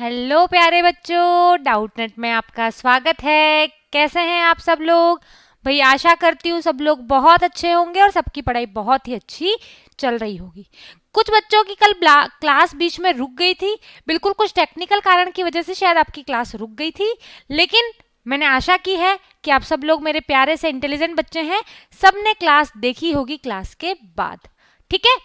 Hello प्यारे बच्चों, Doubtnut में आपका स्वागत है। कैसे हैं आप सब लोग? भाई आशा करती हूँ सब लोग बहुत अच्छे होंगे और सबकी पढ़ाई बहुत ही अच्छी चल रही होगी। कुछ बच्चों की कल क्लास बीच में रुक गई थी, बिल्कुल कुछ टेक्निकल कारण की वजह से शायद आपकी क्लास रुक गई थी, लेकिन मैंने आशा की है कि आप सब लोग मेरे प्यारे से इंटेलिजेंट बच्चे हैं, सबने क्लास देखी होगी क्लास के बाद। ठीक है,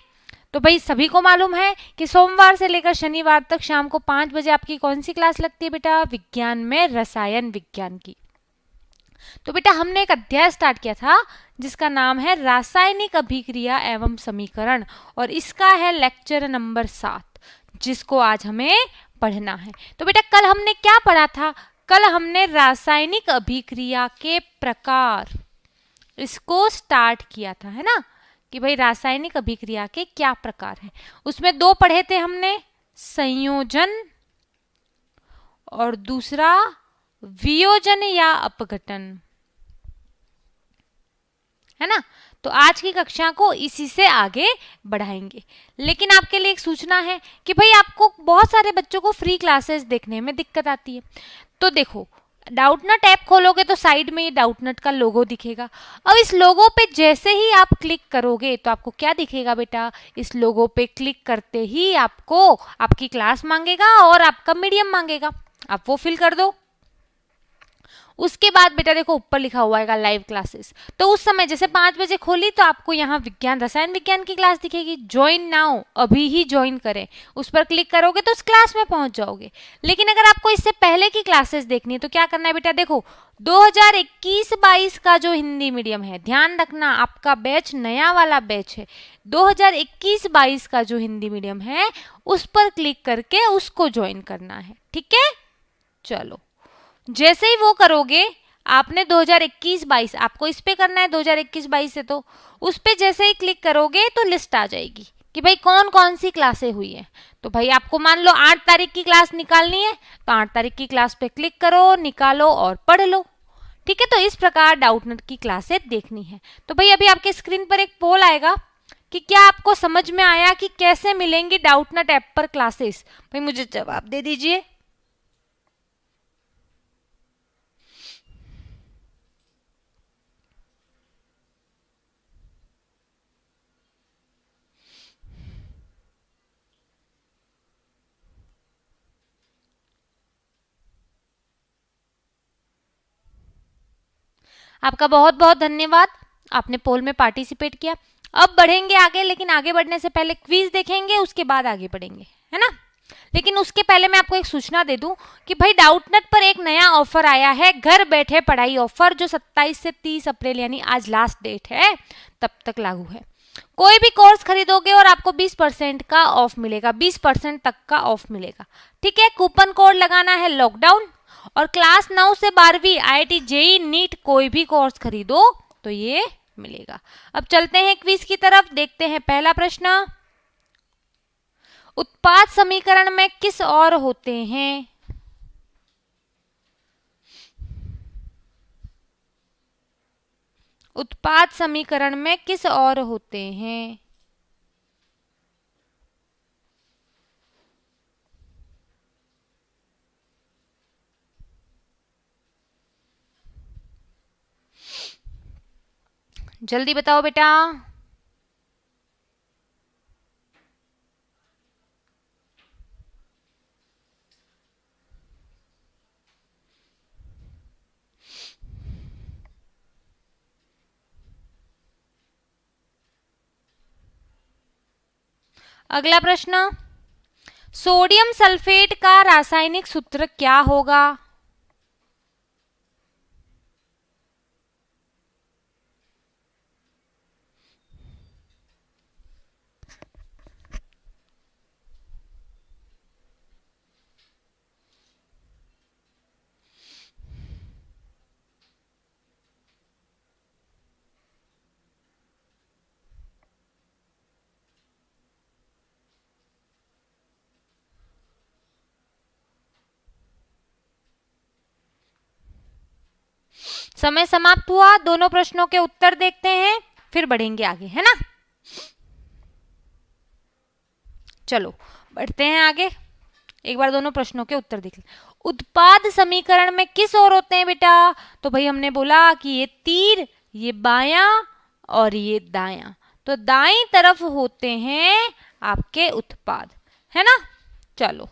तो भाई सभी को मालूम है कि सोमवार से लेकर शनिवार तक शाम को 5 बजे आपकी कौन सी क्लास लगती है बेटा? विज्ञान में रसायन विज्ञान की। तो बेटा हमने एक अध्याय स्टार्ट किया था जिसका नाम है रासायनिक अभिक्रिया एवं समीकरण, और इसका है लेक्चर नंबर 7 जिसको आज हमें पढ़ना है। तो बेटा कल हमने क्या पढ़ा था? कल हमने रासायनिक अभिक्रिया के प्रकार इसको स्टार्ट किया था, है ना, कि भाई रासायनिक अभिक्रिया के क्या प्रकार हैं। उसमें दो पढ़े थे हमने, संयोजन और दूसरा वियोजन या अपघटन, है ना। तो आज की कक्षा को इसी से आगे बढ़ाएंगे, लेकिन आपके लिए एक सूचना है कि भाई आपको बहुत सारे बच्चों को फ्री क्लासेस देखने में दिक्कत आती है। तो देखो, डाउटनट ऐप खोलोगे तो साइड में ये डाउटनट का लोगो दिखेगा। अब इस लोगो पे जैसे ही आप क्लिक करोगे तो आपको क्या दिखेगा बेटा? इस लोगो पे क्लिक करते ही आपको आपकी क्लास मांगेगा और आपका मीडियम मांगेगा, आप वो फिल कर दो। उसके बाद बेटा देखो ऊपर लिखा हुआ है लाइव क्लासेस, तो उस समय जैसे 5 बजे खोली तो आपको यहाँ विज्ञान रसायन विज्ञान की क्लास दिखेगी, ज्वाइन नाउ, अभी ही ज्वाइन करें, उस पर क्लिक करोगे तो उस क्लास में पहुंच जाओगे। लेकिन अगर आपको इससे पहले की क्लासेस देखनी है तो क्या करना है बेटा? देखो 2021-22 का जो हिंदी मीडियम है, ध्यान रखना आपका बैच नया वाला बैच है, 2021-22 का जो हिंदी मीडियम है उस पर क्लिक करके उसको ज्वाइन करना है। ठीक है, चलो जैसे ही वो करोगे, आपने 2021-22 आपको इस पे करना है 2021-22 से, तो उस पे जैसे ही क्लिक करोगे तो लिस्ट आ जाएगी कि भाई कौन कौन सी क्लासें हुई है। तो भाई आपको मान लो 8 तारीख की क्लास निकालनी है तो 8 तारीख की क्लास पे क्लिक करो, निकालो और पढ़ लो। ठीक है, तो इस प्रकार डाउटनट की क्लासें देखनी है। तो भाई अभी आपके स्क्रीन पर एक पोल आएगा कि क्या आपको समझ में आया कि कैसे मिलेंगी डाउटनट ऐप पर क्लासेस? भाई मुझे जवाब दे दीजिए। आपका बहुत बहुत धन्यवाद, आपने पोल में पार्टिसिपेट किया। अब बढ़ेंगे आगे, लेकिन आगे बढ़ने से पहले क्विज देखेंगे, उसके बाद आगे बढ़ेंगे, है ना। लेकिन उसके पहले मैं आपको एक सूचना दे दूं कि भाई डाउटनट पर एक नया ऑफर आया है, घर बैठे पढ़ाई ऑफर, जो 27 से 30 अप्रैल यानी आज लास्ट डेट है तब तक लागू है। कोई भी कोर्स खरीदोगे और आपको 20% का ऑफ मिलेगा, 20% तक का ऑफ मिलेगा। ठीक है, कूपन कोड लगाना है लॉकडाउन, और क्लास 9 से 12वीं IIT JEE नीट कोई भी कोर्स खरीदो तो ये मिलेगा। अब चलते हैं क्विज की तरफ, देखते हैं पहला प्रश्न। उत्पाद समीकरण में किस और होते हैं? उत्पाद समीकरण में किस और होते हैं? जल्दी बताओ बेटा। अगला प्रश्न, सोडियम सल्फेट का रासायनिक सूत्र क्या होगा? समय समाप्त हुआ, दोनों प्रश्नों के उत्तर देखते हैं फिर बढ़ेंगे आगे, है ना। चलो बढ़ते हैं आगे। एक बार दोनों प्रश्नों के उत्तर देख लें। उत्पाद समीकरण में किस ओर होते हैं बेटा? तो भाई हमने बोला कि ये तीर, ये बायां और ये दायां, तो दाईं तरफ होते हैं आपके उत्पाद, है ना। चलो,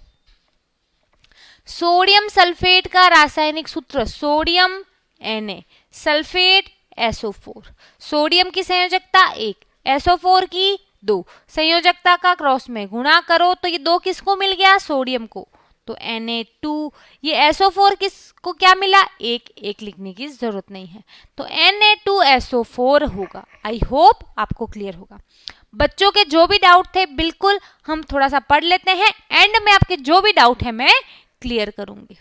सोडियम सल्फेट का रासायनिक सूत्र sodium Na, sulphate SO4। Sodium की संयोजकता 1, SO4 की 2, संयोजकता का क्रॉस में गुणा करो तो ये 2 किसको मिल गया? सोडियम को, तो Na2। ये SO4 किसको क्या मिला? 1, 1 लिखने की जरूरत नहीं है, तो Na2SO4 होगा। आई होप आपको क्लियर होगा। बच्चों के जो भी डाउट थे बिल्कुल हम थोड़ा सा पढ़ लेते हैं, एंड में आपके जो भी डाउट है मैं क्लियर करूंगी।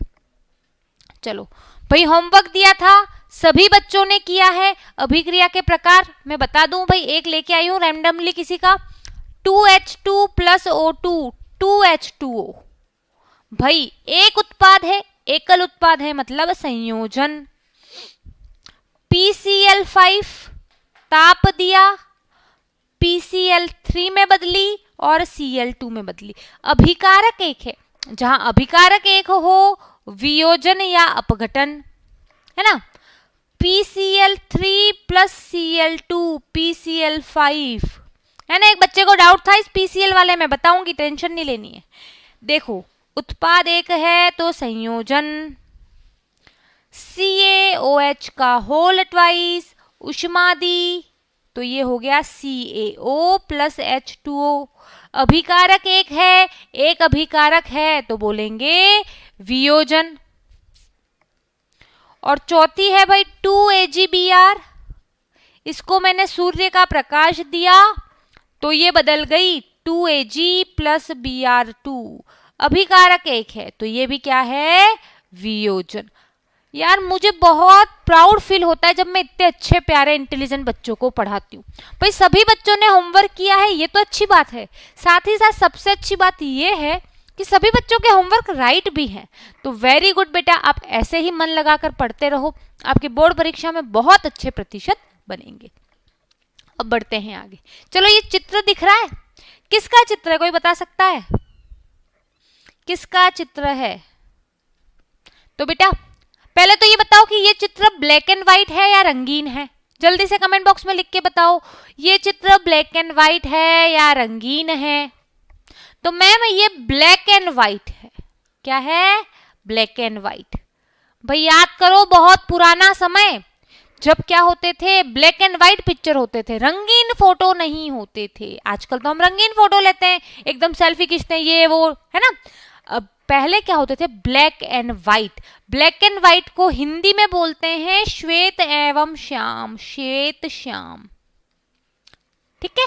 चलो भाई, होमवर्क दिया था, सभी बच्चों ने किया है। अभिक्रिया के प्रकार मैं बता दूं भाई, एक लेके आई हूं रैंडमली किसी का, 2H2 + O2 2H2O। भाई एक उत्पाद है, एकल उत्पाद है, मतलब संयोजन। PCl5 ताप दिया, PCl3 में बदली और Cl2 में बदली। अभिकारक एक है, जहां अभिकारक एक हो वियोजन या अपघटन, है ना। PCl3 + Cl2 PCl5, है ना। एक बच्चे को डाउट था इस PCl वाले में, बताऊंगी, टेंशन नहीं लेनी है। देखो, उत्पाद एक है तो संयोजन, CaOH का होल ट्वाइस, उष्मा दी, तो ये हो गया CaO + H2O। अभिकारक एक है, एक अभिकारक है तो बोलेंगे वियोजन। और चौथी है भाई 2AgBr, इसको मैंने सूर्य का प्रकाश दिया तो ये बदल गई 2Ag + Br2। अभिकारक एक है तो ये भी क्या है? वियोजन। यार मुझे बहुत प्राउड फील होता है जब मैं इतने अच्छे प्यारे इंटेलिजेंट बच्चों को पढ़ाती हूँ। भाई सभी बच्चों ने होमवर्क किया है, ये तो अच्छी बात है। साथ ही साथ सबसे अच्छी बात ये है कि सभी बच्चों के होमवर्क राइट भी हैं। तो वेरी गुड बेटा, आप ऐसे ही मन लगाकर पढ़ते रहो, आपके बोर्ड परीक्षा में बहुत अच्छे प्रतिशत बनेंगे। अब बढ़ते हैं आगे। चलो, ये चित्र दिख रहा है, किसका चित्र है? कोई बता सकता है किसका चित्र है? तो बेटा पहले तो ये बताओ कि ये चित्र ब्लैक एंड व्हाइट है या रंगीन है? जल्दी से कमेंट बॉक्स में लिख के बताओ, ये चित्र ब्लैक एंड व्हाइट है या रंगीन है? तो मैम ये ब्लैक एंड व्हाइट है। क्या है? Black and white. भाई याद करो, बहुत पुराना समय जब क्या होते थे, ब्लैक एंड व्हाइट पिक्चर होते थे, रंगीन फोटो नहीं होते थे। आजकल तो हम रंगीन फोटो लेते हैं, एकदम सेल्फी खींचते हैं, ये वो, है ना। अब पहले क्या होते थे? Black and white. Black and white को हिंदी में बोलते हैं श्वेत एवं श्याम, श्वेत श्याम, ठीक है।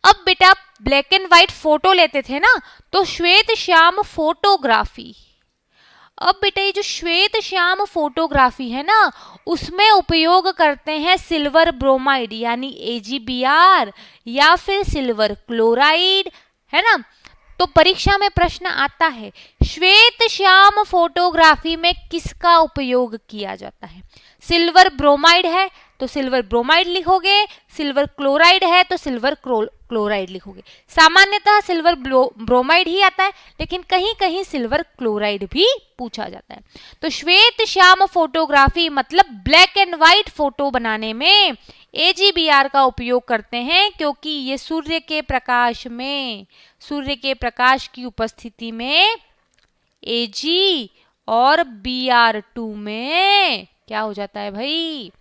अब बेटा ब्लैक एंड व्हाइट फोटो लेते थे ना, तो श्वेत श्याम फोटोग्राफी। अब बेटा ये जो श्वेत श्याम फोटोग्राफी है ना, उसमें उपयोग करते हैं सिल्वर ब्रोमाइड यानी AgBr या फिर सिल्वर क्लोराइड, है ना। तो परीक्षा में प्रश्न आता है, श्वेत श्याम फोटोग्राफी में किसका उपयोग किया जाता है? सिल्वर ब्रोमाइड है तो सिल्वर ब्रोमाइड लिखोगे, सिल्वर क्लोराइड है तो सिल्वर क्लोराइड लिखोगे। सामान्यतः सिल्वर ब्रोमाइड ही आता है, लेकिन कहीं कहीं सिल्वर क्लोराइड भी पूछा जाता है। तो श्वेत श्याम फोटोग्राफी मतलब ब्लैक एंड व्हाइट फोटो बनाने में AgBr का उपयोग करते हैं, क्योंकि ये सूर्य के प्रकाश में, सूर्य के प्रकाश की उपस्थिति में Ag और Br2 में क्या हो जाता है भाई?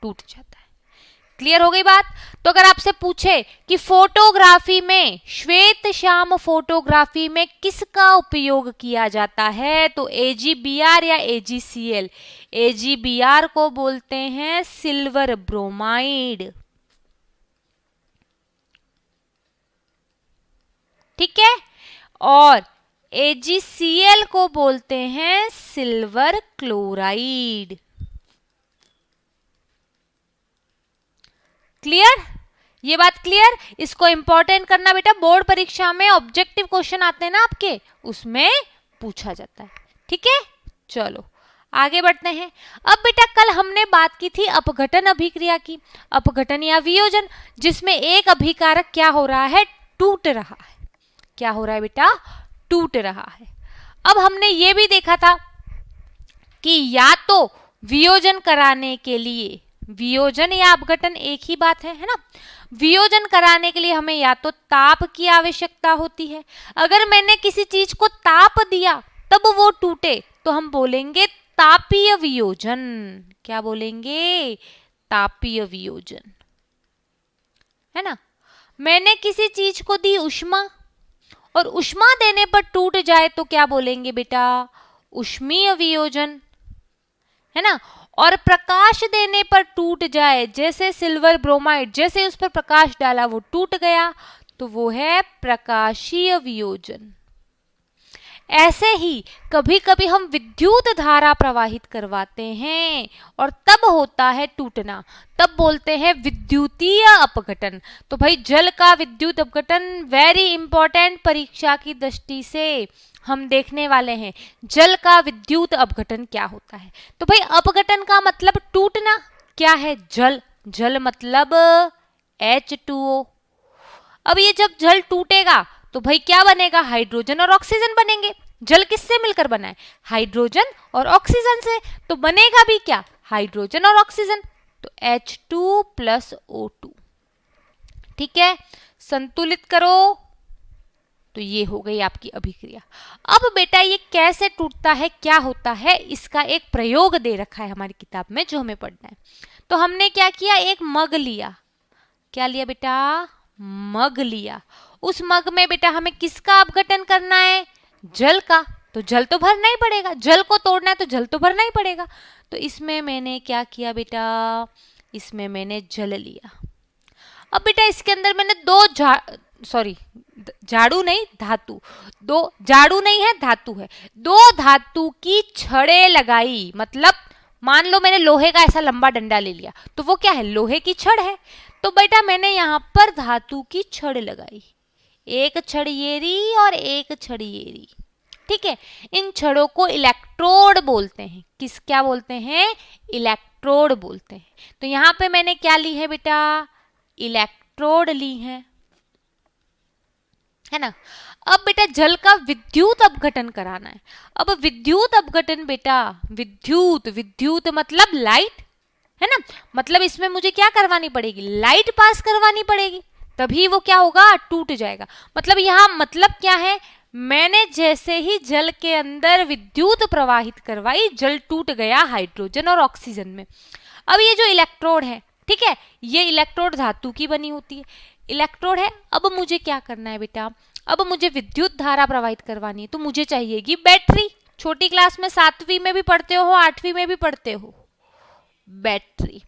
टूट जाता है। क्लियर हो गई बात? तो अगर आपसे पूछे कि फोटोग्राफी में, श्वेत श्याम फोटोग्राफी में किसका उपयोग किया जाता है, तो AgBr या AgCl? AgBr को बोलते हैं सिल्वर ब्रोमाइड, ठीक है। और AgCl को बोलते हैं सिल्वर क्लोराइड। क्लियर? ये बात क्लियर? इसको इंपॉर्टेंट करना बेटा, बोर्ड परीक्षा में ऑब्जेक्टिव क्वेश्चन आते हैं ना आपके, उसमें पूछा जाता है, ठीक है। चलो आगे बढ़ते हैं। अब बेटा कल हमने बात की थी अपघटन अभिक्रिया की, अपघटन या वियोजन, जिसमें एक अभिकारक क्या हो रहा है? टूट रहा है। क्या हो रहा है बेटा? टूट रहा है। अब हमने ये भी देखा था कि या तो वियोजन कराने के लिए, वियोजन या अपघटन एक ही बात है ना, वियोजन कराने के लिए हमें या तो ताप की आवश्यकता होती है। अगर मैंने किसी चीज को ताप दिया तब वो टूटे तो हम बोलेंगे तापीय वियोजन। क्या बोलेंगे? तापीय वियोजन, है ना। मैंने किसी चीज को दी ऊष्मा और ऊष्मा देने पर टूट जाए तो क्या बोलेंगे बेटा? ऊष्मीय वियोजन, है ना। और प्रकाश देने पर टूट जाए, जैसे सिल्वर ब्रोमाइड, जैसे उस पर प्रकाश डाला वो टूट गया, तो वो है प्रकाशीय वियोजन। ऐसे ही कभी कभी हम विद्युत धारा प्रवाहित करवाते हैं और तब होता है टूटना, तब बोलते हैं विद्युतीय अपघटन। तो भाई जल का विद्युत अपघटन वेरी इंपॉर्टेंट, परीक्षा की दृष्टि से हम देखने वाले हैं जल का विद्युत अपघटन क्या होता है। तो भाई अपघटन का मतलब टूटना क्या है? जल, जल मतलब H2O। अब ये जब जल टूटेगा तो भाई क्या बनेगा? हाइड्रोजन और ऑक्सीजन बनेंगे। जल किससे मिलकर बना है? हाइड्रोजन और ऑक्सीजन से। तो बनेगा भी क्या? हाइड्रोजन और ऑक्सीजन, तो H2 + O2। ठीक है, संतुलित करो, तो ये हो गई आपकी अभिक्रिया। अब बेटा ये कैसे टूटता है, क्या होता है, इसका एक प्रयोग दे रखा है हमारी किताब में जो हमें पढ़ना है। तो हमने क्या किया? एक मग लिया। क्या लिया बेटा? मग लिया। उस मग में बेटा हमें किसका अपघटन करना है? जल का। तो जल तो भरना ही पड़ेगा, जल को तोड़ना है तो जल तो भरना ही पड़ेगा। तो इसमें मैंने क्या किया बेटा? इसमें मैंने जल लिया। अब बेटा इसके अंदर मैंने झाड़ू नहीं, धातु, दो झाड़ू नहीं है, धातु है, दो धातु की छड़ें लगाई। मतलब मान लो मैंने लोहे का ऐसा लंबा डंडा ले लिया, तो वो क्या है? लोहे की छड़ है। तो बेटा मैंने यहाँ पर धातु की छड़ लगाई, एक छड़ ये रही और एक छड़ ये रही। ठीक है, इन छड़ों को इलेक्ट्रोड बोलते हैं। क्या बोलते हैं? इलेक्ट्रोड बोलते हैं। तो यहाँ पे मैंने क्या ली है बेटा? इलेक्ट्रोड ली है ना। अब बेटा जल का विद्युत अपघटन कराना है। अब विद्युत अपघटन बेटा, विद्युत मतलब लाइट, है ना। मतलब इसमें मुझे क्या करवानी पड़ेगी? लाइट पास करवानी पड़ेगी, तभी वो क्या होगा? टूट जाएगा। मतलब यहाँ मतलब क्या है? मैंने जैसे ही जल के अंदर विद्युत प्रवाहित करवाई, जल टूट गया हाइड्रोजन और ऑक्सीजन में। अब ये जो इलेक्ट्रोड है, ठीक है, ये इलेक्ट्रोड धातु की बनी होती है, इलेक्ट्रोड है। अब मुझे क्या करना है बेटा? अब मुझे विद्युत धारा प्रवाहित करवानी है, तो मुझे चाहिएगी बैटरी। छोटी क्लास में 7वीं में भी पढ़ते हो, 8वीं में भी पढ़ते हो बैटरी।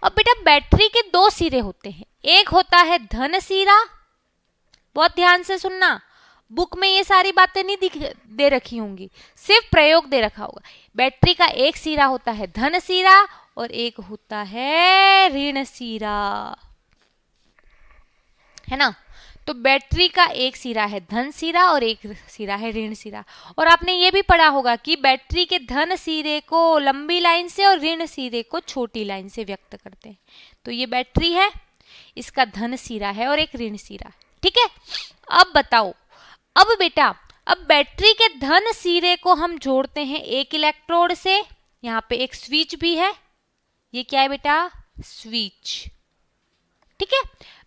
अब बेटा बैटरी के दो सिरे होते हैं, एक होता है धन सिरा। बहुत ध्यान से सुनना, बुक में ये सारी बातें नहीं दे रखी होंगी, सिर्फ प्रयोग दे रखा होगा। बैटरी का एक सिरा होता है धन सिरा और एक होता है ऋण सिरा, है ना। तो बैटरी का एक सिरा है धन सिरा और एक सिरा है ऋण सिरा। और आपने ये भी पढ़ा होगा कि बैटरी के धन सिरे को लंबी लाइन से और ऋण सिरे को छोटी लाइन से व्यक्त करते हैं। तो ये बैटरी है, इसका धन सिरा है और एक ऋण सिरा, ठीक है। अब बताओ, अब बेटा अब बैटरी के धन सिरे को हम जोड़ते हैं एक इलेक्ट्रोड से। यहाँ पे एक स्विच भी है, ये क्या है बेटा? स्विच, ठीक है।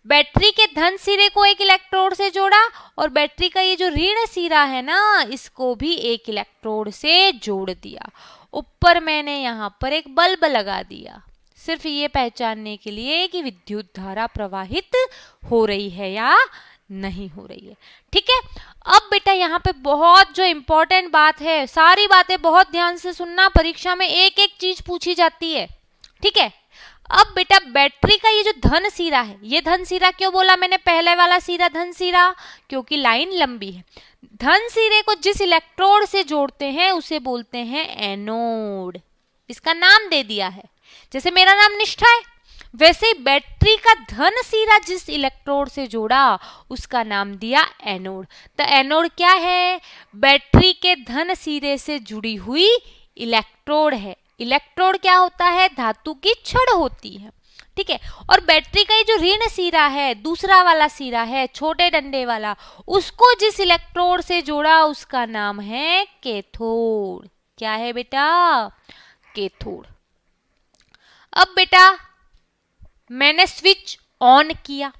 बैटरी के धन सिरे को एक इलेक्ट्रोड से जोड़ा और बैटरी का ये जो ऋण सिरा है ना, इसको भी एक इलेक्ट्रोड से जोड़ दिया। ऊपर मैंने यहाँ पर एक बल्ब लगा दिया, सिर्फ ये पहचानने के लिए कि विद्युत धारा प्रवाहित हो रही है या नहीं हो रही है, ठीक है। अब बेटा यहाँ पे बहुत जो इंपॉर्टेंट बात है, सारी बातें बहुत ध्यान से सुनना, परीक्षा में एक एक चीज पूछी जाती है, ठीक है। अब बेटा बैटरी का ये जो धन सिरा है, ये धन सिरा क्यों बोला मैंने पहले वाला सिरा धन सिरा? क्योंकि लाइन लंबी है। धन सिरे को जिस इलेक्ट्रोड से जोड़ते हैं उसे बोलते हैं एनोड, इसका नाम दे दिया है। जैसे मेरा नाम निष्ठा है, वैसे ही बैटरी का धन सिरा जिस इलेक्ट्रोड से जोड़ा उसका नाम दिया एनोड। तो एनोड क्या है? बैटरी के धन सिरे से जुड़ी हुई इलेक्ट्रोड है, इलेक्ट्रोड क्या होता है? धातु की छड़ होती है, ठीक है। और बैटरी का ये जो ऋण सिरा है, दूसरा वाला सिरा है छोटे डंडे वाला, उसको जिस इलेक्ट्रोड से जोड़ा उसका नाम है कैथोड। क्या है बेटा? कैथोड। अब बेटा मैंने स्विच ऑन किया,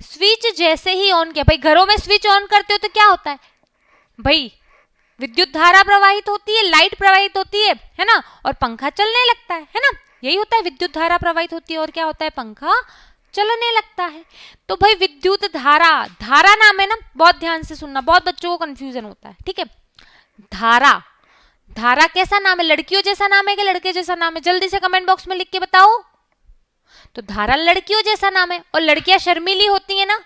स्विच जैसे ही ऑन किया, भाई घरों में स्विच ऑन करते हो तो क्या होता है भाई? विद्युत धारा प्रवाहित होती है, लाइट प्रवाहित होती है ना, और पंखा चलने लगता है ना, यही होता है। विद्युत धारा प्रवाहित होती है और क्या होता है? पंखा चलने लगता है। तो भाई विद्युत धारा, धारा नाम है ना, बहुत ध्यान से सुनना, बहुत बच्चों को कंफ्यूजन होता है, ठीक है। धारा, धारा कैसा नाम है? लड़कियों जैसा नाम है कि लड़के जैसा नाम है? जल्दी से कमेंट बॉक्स में लिख के बताओ। तो धारा लड़कियों जैसा नाम है, और लड़कियां शर्मीली होती है ना।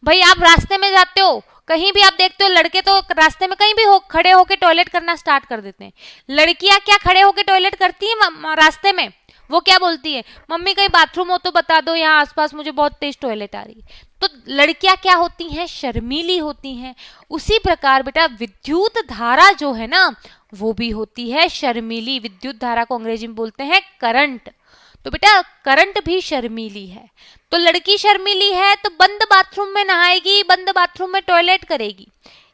भाई आप रास्ते में जाते हो, कहीं भी आप देखते हो लड़के तो रास्ते में कहीं भी हो खड़े होके टॉयलेट करना स्टार्ट कर देते हैं। लड़कियां क्या खड़े होके टॉयलेट करती हैं रास्ते में? वो क्या बोलती है? मम्मी कहीं बाथरूम हो तो बता दो, यहाँ आसपास मुझे बहुत तेज टॉयलेट आ रही है। तो लड़कियां क्या होती हैं? शर्मीली होती हैं। उसी प्रकार बेटा विद्युत धारा जो है ना, वो भी होती है शर्मीली। विद्युत धारा को अंग्रेजी में बोलते हैं करंट। तो बेटा करंट भी शर्मीली है। तो लड़की शर्मीली है तो बंद बाथरूम में नहाएगी, बंद बाथरूम में टॉयलेट करेगी।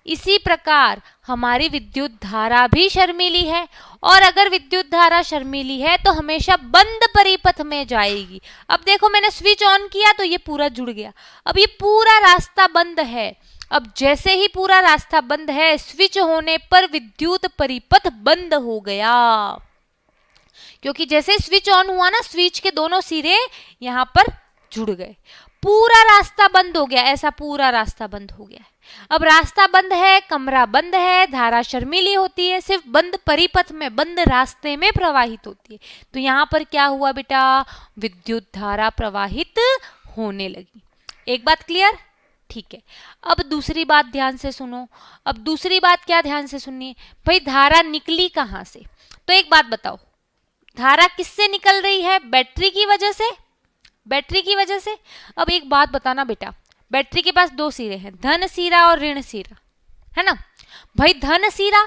इसी प्रकार हमारी विद्युत धारा भी शर्मीली है, और अगर विद्युत धारा शर्मीली है तो हमेशा बंद परिपथ में जाएगी। अब देखो मैंने स्विच ऑन किया तो ये पूरा जुड़ गया, अब ये पूरा रास्ता बंद है। अब जैसे ही पूरा रास्ता बंद है, स्विच होने पर विद्युत परिपथ बंद हो गया, क्योंकि जैसे स्विच ऑन हुआ ना, स्विच के दोनों सिरे यहां पर जुड़ गए, पूरा रास्ता बंद हो गया। ऐसा पूरा रास्ता बंद हो गया है। अब रास्ता बंद है, कमरा बंद है, धारा शर्मीली होती है, सिर्फ बंद परिपथ में, बंद रास्ते में प्रवाहित होती है। तो यहां पर क्या हुआ बेटा? विद्युत धारा प्रवाहित होने लगी। एक बात क्लियर? ठीक है। अब दूसरी बात ध्यान से सुनो। अब दूसरी बात क्या ध्यान से सुननी है भाई? धारा निकली कहां से? तो एक बात बताओ, धारा किससे निकल रही है? बैटरी की वजह से, बैटरी की वजह से। अब एक बात बताना बेटा, बैटरी के पास दो सिरे हैं, धन सिरा और ऋण सिरा, है ना। भाई धन सिरा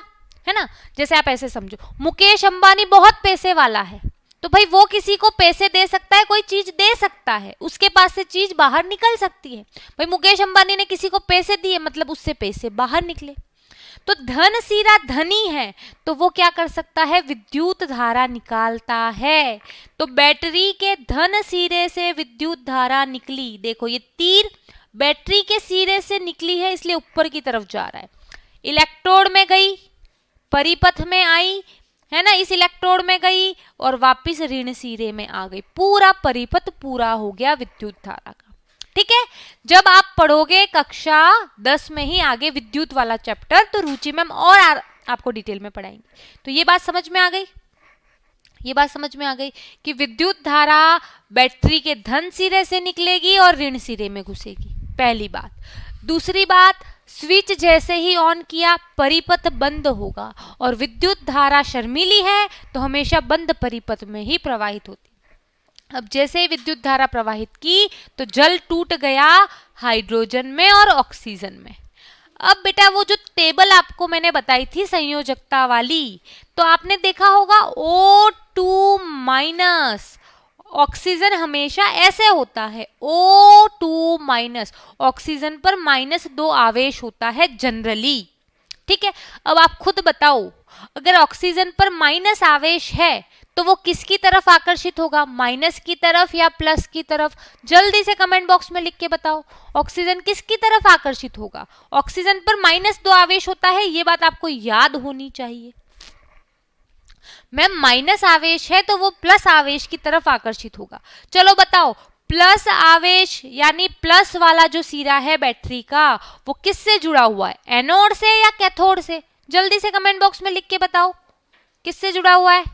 है ना, जैसे आप ऐसे समझो, मुकेश अंबानी बहुत पैसे वाला है, तो भाई वो किसी को पैसे दे सकता है, कोई चीज दे सकता है, उसके पास से चीज बाहर निकल सकती है। भाई मुकेश अंबानी ने किसी को पैसे दिए, मतलब उससे पैसे बाहर निकले। तो धन सिरा धनी है, तो वो क्या कर सकता है? विद्युत धारा निकालता है। तो बैटरी के धन सिरे से विद्युत धारा निकली। देखो ये तीर बैटरी के सिरे से निकली है, इसलिए ऊपर की तरफ जा रहा है। इलेक्ट्रोड में गई, परिपथ में आई, है ना, इस इलेक्ट्रोड में गई और वापिस ऋण सिरे में आ गई। पूरा परिपथ पूरा हो गया विद्युत धारा का। ठीक है। जब आप पढ़ोगे कक्षा 10 में ही आगे विद्युत वाला चैप्टर, तो रुचि मैम और आपको डिटेल में पढ़ाएंगे। तो ये बात समझ में आ गई, ये बात समझ में आ गई कि विद्युत धारा बैटरी के धन सिरे से निकलेगी और ऋण सिरे में घुसेगी, पहली बात। दूसरी बात, स्विच जैसे ही ऑन किया परिपथ बंद होगा, और विद्युत धारा शर्मीली है तो हमेशा बंद परिपथ में ही प्रवाहित होती। अब जैसे ही विद्युत धारा प्रवाहित की तो जल टूट गया हाइड्रोजन में और ऑक्सीजन में। अब बेटा वो जो टेबल आपको मैंने बताई थी संयोजकता वाली, तो आपने देखा होगा O2 माइनस, ऑक्सीजन हमेशा ऐसे होता है O2 माइनस, ऑक्सीजन पर -2 आवेश होता है जनरली। ठीक है। अब आप खुद बताओ, अगर ऑक्सीजन पर माइनस आवेश है तो वो किसकी तरफ आकर्षित होगा? माइनस की तरफ या प्लस की तरफ? जल्दी से कमेंट बॉक्स में लिख के बताओ, ऑक्सीजन किसकी तरफ आकर्षित होगा? ऑक्सीजन पर -2 आवेश होता है, ये बात आपको याद होनी चाहिए। मैम माइनस आवेश है तो वो प्लस आवेश की तरफ आकर्षित होगा। चलो बताओ, प्लस आवेश यानी प्लस वाला जो सिरा है बैटरी का, वो किससे जुड़ा हुआ है? एनोड से या कैथोड से? जल्दी से कमेंट बॉक्स में लिख के बताओ, किससे जुड़ा हुआ है?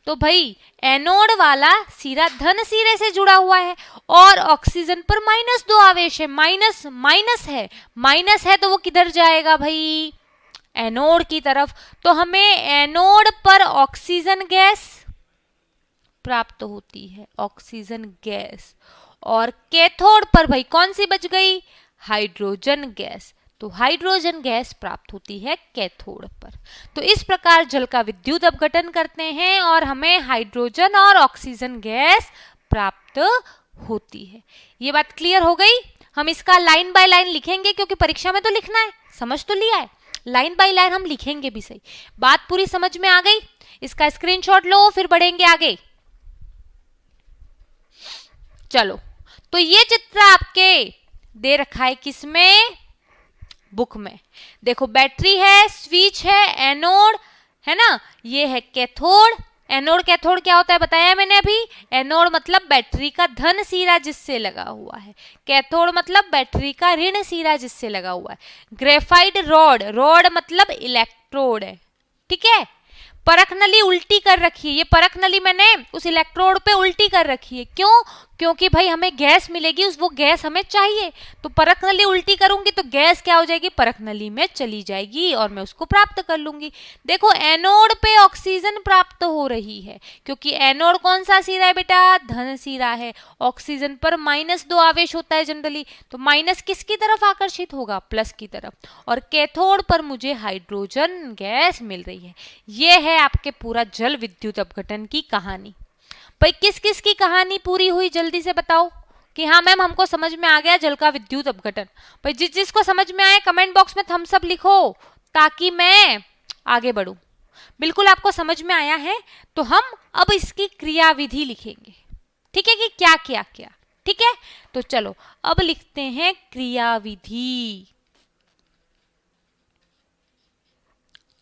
तो भाई एनोड वाला सिरा धन सिरे से जुड़ा हुआ है, और ऑक्सीजन पर -2 आवेश है, माइनस है तो वो किधर जाएगा भाई? एनोड की तरफ। तो हमें एनोड पर ऑक्सीजन गैस प्राप्त होती है, ऑक्सीजन गैस, और कैथोड पर भाई कौन सी बच गई? Hydrogen gas. तो हाइड्रोजन गैस प्राप्त होती है कैथोड पर। तो इस प्रकार जल का विद्युत अपघटन करते हैं और हमें हाइड्रोजन और ऑक्सीजन गैस प्राप्त होती है। ये बात क्लियर हो गई। हम इसका लाइन बाय लाइन लिखेंगे क्योंकि परीक्षा में तो लिखना है, समझ तो लिया है, लाइन बाय लाइन हम लिखेंगे भी सही। बात पूरी समझ में आ गई? इसका स्क्रीनशॉट लो, फिर बढ़ेंगे आगे। चलो, तो ये चित्र आपके दे रखा है किसमें? बुक में। देखो, बैटरी है, स्विच है, एनोड है ना, ये है कैथोड। एनोड कैथोड क्या होता है बताया मैंने अभी। एनोड मतलब बैटरी का धन सिरा जिससे लगा हुआ है, कैथोड मतलब बैटरी का ऋण सिरा जिससे लगा हुआ है। ग्रेफाइट रॉड, रॉड मतलब इलेक्ट्रोड है, ठीक है। परख नली उल्टी कर रखी है, ये परख नली मैंने उस इलेक्ट्रोड पे उल्टी कर रखी है। क्यों? क्योंकि भाई हमें गैस मिलेगी, वो गैस हमें चाहिए, तो परख नली उल्टी करूंगी तो गैस क्या हो जाएगी? परख नली में चली जाएगी और मैं उसको प्राप्त कर लूंगी। देखो, एनोड पे ऑक्सीजन प्राप्त हो रही है क्योंकि एनोड कौन सा सिरा है बेटा? धन सिरा है। ऑक्सीजन पर -2 आवेश होता है जनरली, तो माइनस किसकी तरफ आकर्षित होगा? प्लस की तरफ। और कैथोड पर मुझे हाइड्रोजन गैस मिल रही है। ये है आपके पूरा जल विद्युत अपघटन की कहानी। भाई किस किस की कहानी पूरी हुई जल्दी से बताओ कि हाँ मैम हमको समझ में आ गया जल का विद्युत अपघटन। भाई जिस जिसको समझ में आए कमेंट बॉक्स में थम्स अप लिखो ताकि मैं आगे बढ़ूं। बिल्कुल आपको समझ में आया है, तो हम अब इसकी क्रियाविधि लिखेंगे, ठीक है, कि क्या क्या क्या, ठीक है। तो चलो अब लिखते हैं क्रियाविधि।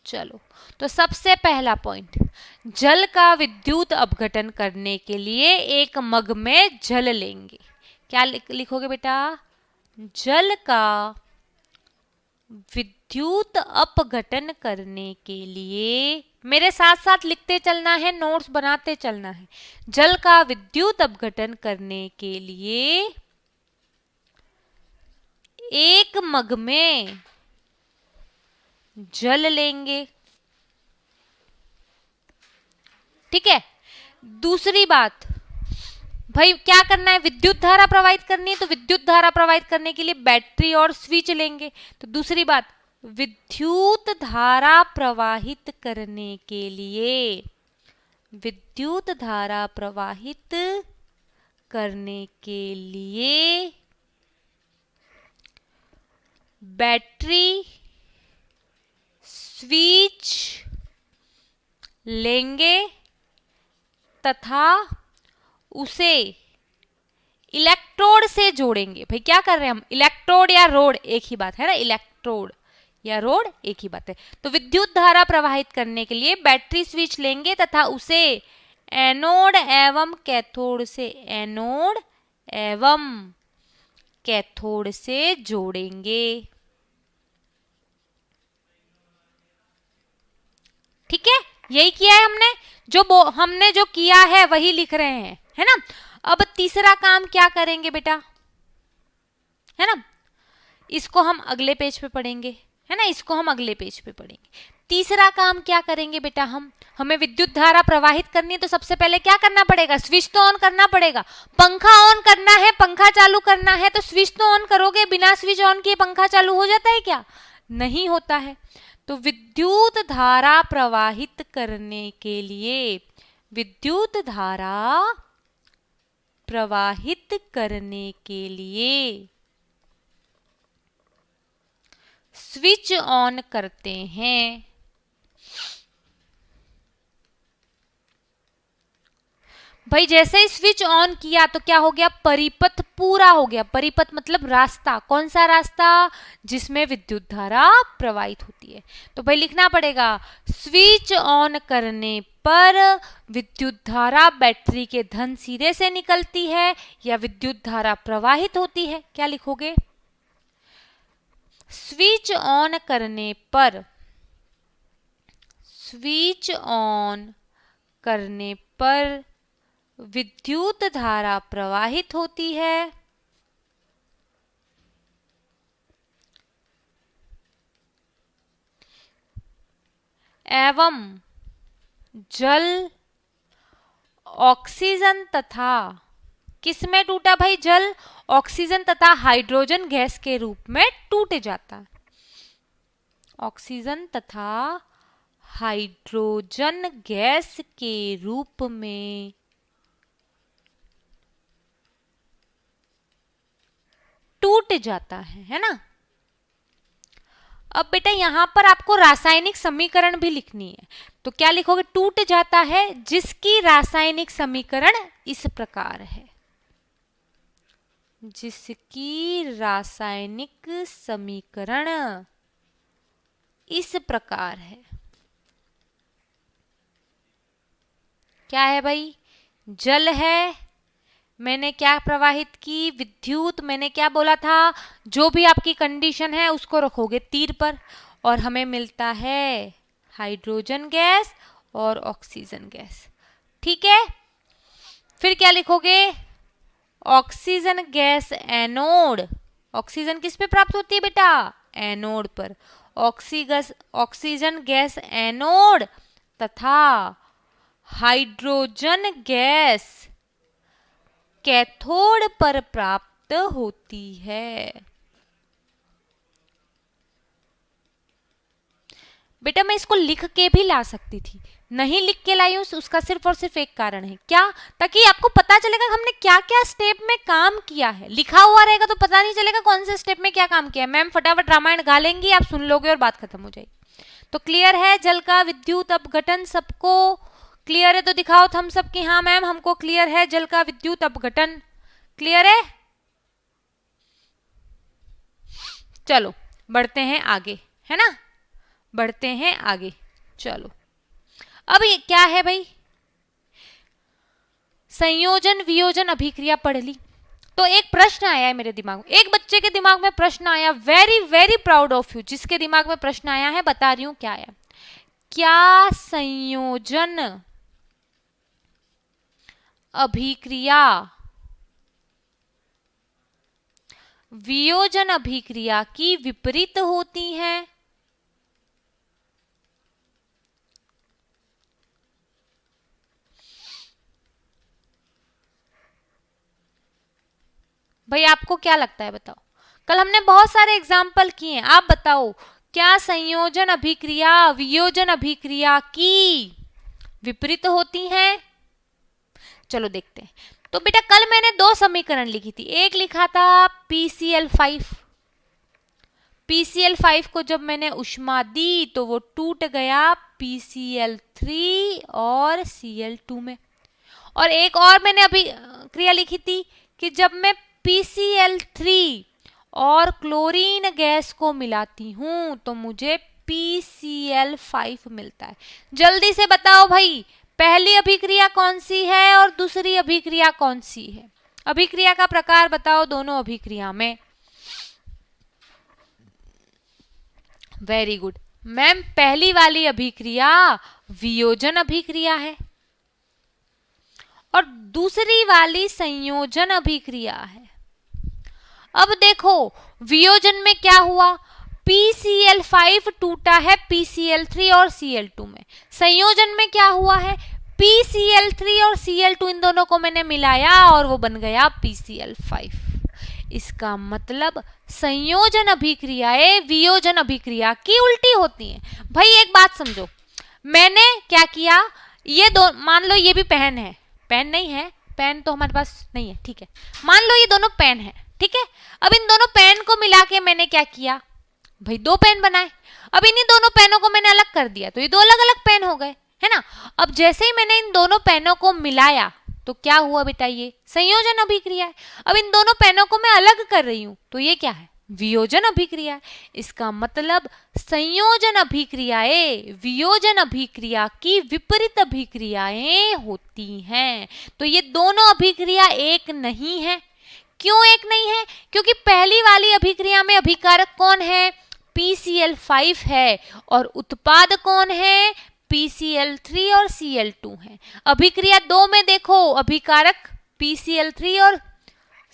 चलो, तो सबसे पहला पॉइंट, जल का विद्युत अपघटन करने के लिए एक मग में जल लेंगे। क्या लिखोगे बेटा? जल का विद्युत अपघटन करने के लिए, मेरे साथ साथ लिखते चलना है, नोट्स बनाते चलना है। जल का विद्युत अपघटन करने के लिए एक मग में जल लेंगे, ठीक है। दूसरी बात, भाई क्या करना है? विद्युत धारा प्रवाहित करनी है, तो विद्युत धारा प्रवाहित करने के लिए बैटरी और स्विच लेंगे। तो दूसरी बात, विद्युत धारा प्रवाहित करने के लिए, विद्युत धारा प्रवाहित करने के लिए बैटरी स्विच लेंगे तथा उसे इलेक्ट्रोड से जोड़ेंगे। भाई क्या कर रहे हैं हम? इलेक्ट्रोड या रोड एक ही बात है ना, इलेक्ट्रोड या रोड एक ही बात है। तो विद्युत धारा प्रवाहित करने के लिए बैटरी स्विच लेंगे तथा उसे एनोड एवं कैथोड से, एनोड एवं कैथोड से जोड़ेंगे, ठीक है। यही किया है हमने, हमने जो किया है वही लिख रहे हैं, है ना। अब तीसरा काम क्या करेंगे बेटा, है ना, इसको हम अगले पेज पे पढ़ेंगे, है ना, इसको हम अगले पेज पे पढ़ेंगे। तीसरा काम क्या करेंगे बेटा, हमें विद्युत धारा प्रवाहित करनी है, तो सबसे पहले क्या करना पड़ेगा? स्विच तो ऑन करना पड़ेगा। पंखा ऑन करना है, पंखा चालू करना है, तो स्विच तो ऑन करोगे, बिना स्विच ऑन किए पंखा चालू हो जाता है क्या? नहीं होता है। तो विद्युत धारा प्रवाहित करने के लिए, विद्युत धारा प्रवाहित करने के लिए स्विच ऑन करते हैं। भाई जैसे ही स्विच ऑन किया तो क्या हो गया? परिपथ पूरा हो गया। परिपथ मतलब रास्ता, कौन सा रास्ता? जिसमें विद्युत धारा प्रवाहित होती है। तो भाई लिखना पड़ेगा, स्विच ऑन करने पर विद्युत धारा बैटरी के धन सिरे से निकलती है या विद्युत धारा प्रवाहित होती है। क्या लिखोगे? स्विच ऑन करने पर, स्विच ऑन करने पर विद्युत धारा प्रवाहित होती है एवं जल ऑक्सीजन तथा, किसमें टूटा भाई? जल ऑक्सीजन तथा हाइड्रोजन गैस के रूप में टूट जाता है। ऑक्सीजन तथा हाइड्रोजन गैस के रूप में टूट जाता है ना। अब बेटा यहां पर आपको रासायनिक समीकरण भी लिखनी है, तो क्या लिखोगे? टूट जाता है जिसकी रासायनिक समीकरण इस प्रकार है, जिसकी रासायनिक समीकरण इस प्रकार है। क्या है भाई? जल है, मैंने क्या प्रवाहित की? विद्युत। मैंने क्या बोला था? जो भी आपकी कंडीशन है उसको रखोगे तीर पर, और हमें मिलता है हाइड्रोजन गैस और ऑक्सीजन गैस। ठीक है, फिर क्या लिखोगे? Oxygen gas anode. ऑक्सीजन किस पे प्राप्त होती है बेटा? एनोड पर। ऑक्सीजन गैस एनोड तथा हाइड्रोजन गैस कैथोड पर प्राप्त होती है। बेटा मैं इसको लिख के भी ला सकती थी, नहीं लिख के लाई हूं, उसका सिर्फ और सिर्फ एक कारण है। क्या? ताकि आपको पता चलेगा हमने क्या क्या स्टेप में काम किया है। लिखा हुआ रहेगा तो पता नहीं चलेगा कौन से स्टेप में क्या काम किया है। मैम फटाफट रामायण गा लेंगी, आप सुन लोगे और बात खत्म हो जाएगी। तो क्लियर है? जल का विद्युत अपघटन सबको क्लियर है? तो दिखाओ थम्स सब की हाँ मैम हमको क्लियर है जल का विद्युत अपघटन। क्लियर है? चलो बढ़ते हैं आगे, है ना, बढ़ते हैं आगे। चलो अब ये क्या है भाई? संयोजन वियोजन अभिक्रिया पढ़ ली। तो एक प्रश्न आया है मेरे दिमाग में, एक बच्चे के दिमाग में प्रश्न आया, very very proud of you, जिसके दिमाग में प्रश्न आया है, बता रही हूं क्या आया। क्या संयोजन अभिक्रिया वियोजन अभिक्रिया की विपरीत होती है? भाई आपको क्या लगता है बताओ? कल हमने बहुत सारे एग्जाम्पल किए हैं, आप बताओ क्या संयोजन अभिक्रिया वियोजन अभिक्रिया की विपरीत होती हैं? चलो देखते हैं। तो बेटा कल मैंने दो समीकरण लिखी थी, एक लिखा था PCl5। PCl5 को जब मैंने उष्मा दी तो वो टूट गया PCl3 और Cl2 में। और एक और मैंने अभी क्रिया लिखी थी कि जब मैं PCl3 और क्लोरीन गैस को मिलाती हूं तो मुझे PCl5 मिलता है। जल्दी से बताओ भाई पहली अभिक्रिया कौन सी है और दूसरी अभिक्रिया कौन सी है? अभिक्रिया का प्रकार बताओ दोनों अभिक्रिया में। वेरी गुड मैम, पहली वाली अभिक्रिया वियोजन अभिक्रिया है और दूसरी वाली संयोजन अभिक्रिया है। अब देखो वियोजन में क्या हुआ? PCl5 टूटा है PCl3 और Cl2 में। संयोजन में क्या हुआ है? PCl3 और Cl2 इन दोनों को मैंने मिलाया और वो बन गया PCl5। इसका मतलब संयोजन अभिक्रियाएं वियोजन अभिक्रिया की उल्टी होती हैं। भाई एक बात समझो, मैंने क्या किया, ये दो मान लो ये भी पेन है, पेन नहीं है, पेन तो हमारे पास नहीं है, ठीक है, मान लो ये दोनों पेन है, ठीक है। अब इन दोनों पेन को मिला के मैंने क्या किया भाई, दो पेन बनाए। अब इन्हीं दोनों पेनों को मैंने अलग कर दिया तो ये दो अलग अलग पेन हो गए, है ना। अब जैसे ही मैंने इन दोनों पेनों को मिलाया तो क्या हुआ बेटा, ये संयोजन अभिक्रिया है। अब इन दोनों पेनों को मैं अलग कर रही हूं तो ये क्या है, वियोजन अभिक्रिया है। इसका मतलब संयोजन अभिक्रियाएं वियोजन अभिक्रिया की विपरीत अभिक्रियाएं होती हैं। तो ये दोनों अभिक्रिया एक नहीं है। क्यों एक नहीं है? क्योंकि पहली वाली अभिक्रिया में अभिकारक कौन है? PCl5 है और उत्पाद कौन है? PCl3 और Cl2 है। अभिक्रिया दो में देखो अभिकारक PCl3 और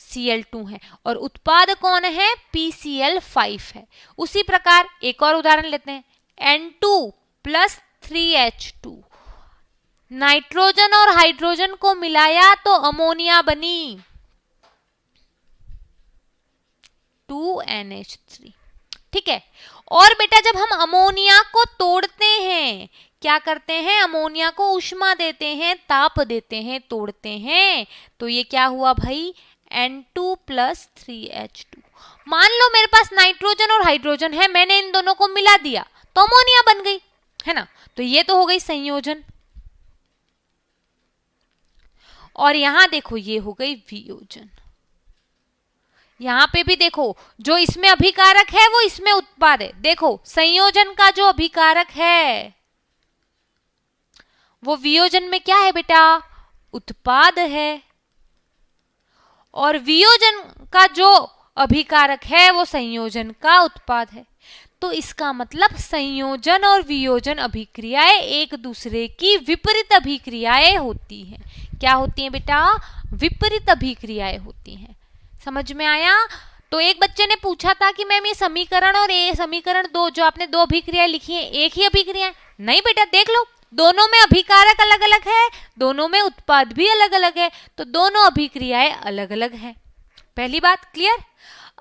Cl2 है और उत्पाद कौन है? PCl5 है। उसी प्रकार एक और उदाहरण लेते हैं, N2 प्लस 3H2, नाइट्रोजन और हाइड्रोजन को मिलाया तो अमोनिया बनी 2NH3। ठीक है। और बेटा जब हम अमोनिया को तोड़ते हैं, क्या करते हैं, अमोनिया को ऊष्मा देते हैं, ताप देते हैं, तोड़ते हैं, तो ये क्या हुआ भाई, N2 प्लस 3H2। मान लो मेरे पास नाइट्रोजन और हाइड्रोजन है, मैंने इन दोनों को मिला दिया तो अमोनिया बन गई, है ना। तो ये तो हो गई संयोजन। और यहां देखो ये हो गई वियोजन। यहां पे भी देखो, जो इसमें अभिकारक है वो इसमें उत्पाद है। देखो संयोजन का जो अभिकारक है वो वियोजन में क्या है बेटा, उत्पाद है, और वियोजन का जो अभिकारक है वो संयोजन का उत्पाद है। तो इसका मतलब संयोजन और वियोजन अभिक्रियाएं एक दूसरे की विपरीत अभिक्रियाएं होती हैं। क्या होती हैं बेटा, विपरीत अभिक्रियाएं होती हैं। समझ में आया। तो एक बच्चे ने पूछा था कि मैम ये समीकरण और ये समीकरण दो, जो आपने दो अभिक्रियाएं लिखी हैं, एक ही अभिक्रिया है? नहीं बेटा, देख लो, दोनों में अभिकारक अलग अलग है, दोनों में उत्पाद भी अलग अलग है, तो दोनों अभिक्रियाएं अलग अलग है। पहली बात क्लियर।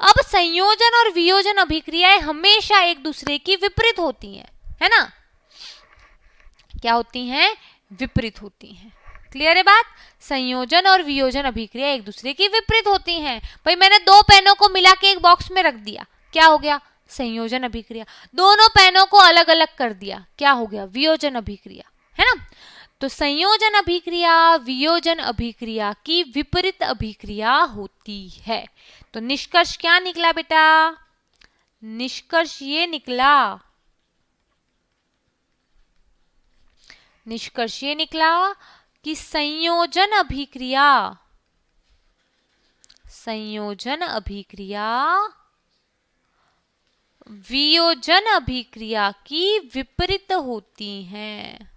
अब संयोजन और वियोजन अभिक्रियाएं हमेशा एक दूसरे की विपरीत होती हैं, है ना। क्या होती हैं, विपरीत होती हैं। क्लियर है बात। संयोजन और वियोजन अभिक्रिया एक दूसरे की विपरीत होती हैं। भाई मैंने दो पेनों को मिला के एक बॉक्स में रख दिया, क्या हो गया, संयोजन अभिक्रिया। दोनों पेनों को अलग अलग कर दिया, क्या हो गया, वियोजन अभिक्रिया, है ना। तो संयोजन अभिक्रिया वियोजन अभिक्रिया की विपरीत अभिक्रिया होती है। तो निष्कर्ष क्या निकला बेटा, निष्कर्ष ये निकला, निष्कर्ष ये निकला कि संयोजन अभिक्रिया, संयोजन अभिक्रिया वियोजन अभिक्रिया की विपरीत होती हैं।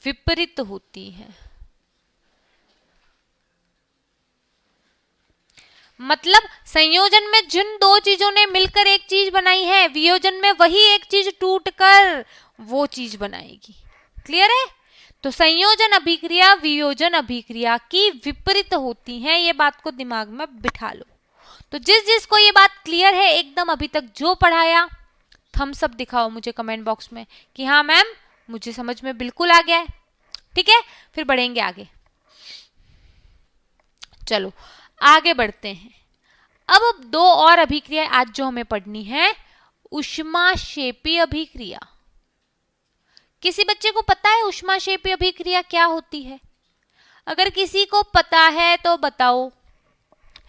विपरीत होती है। मतलब संयोजन में जिन दो चीजों ने मिलकर एक चीज बनाई है, वियोजन में वही एक चीज टूटकर वो चीज बनाएगी। क्लियर है। तो संयोजन अभिक्रिया वियोजन अभिक्रिया की विपरीत होती हैं, ये बात को दिमाग में बिठा लो। तो जिस जिसको ये बात क्लियर है एकदम, अभी तक जो पढ़ाया, थम्स अप दिखाओ मुझे कमेंट बॉक्स में कि हाँ मैम मुझे समझ में बिल्कुल आ गया है। ठीक है, फिर बढ़ेंगे आगे। चलो आगे बढ़ते हैं। अब दो और अभिक्रिया आज जो हमें पढ़नी है, ऊष्माक्षेपी अभिक्रिया। किसी बच्चे को पता है ऊष्माक्षेपी अभिक्रिया क्या होती है? अगर किसी को पता है तो बताओ,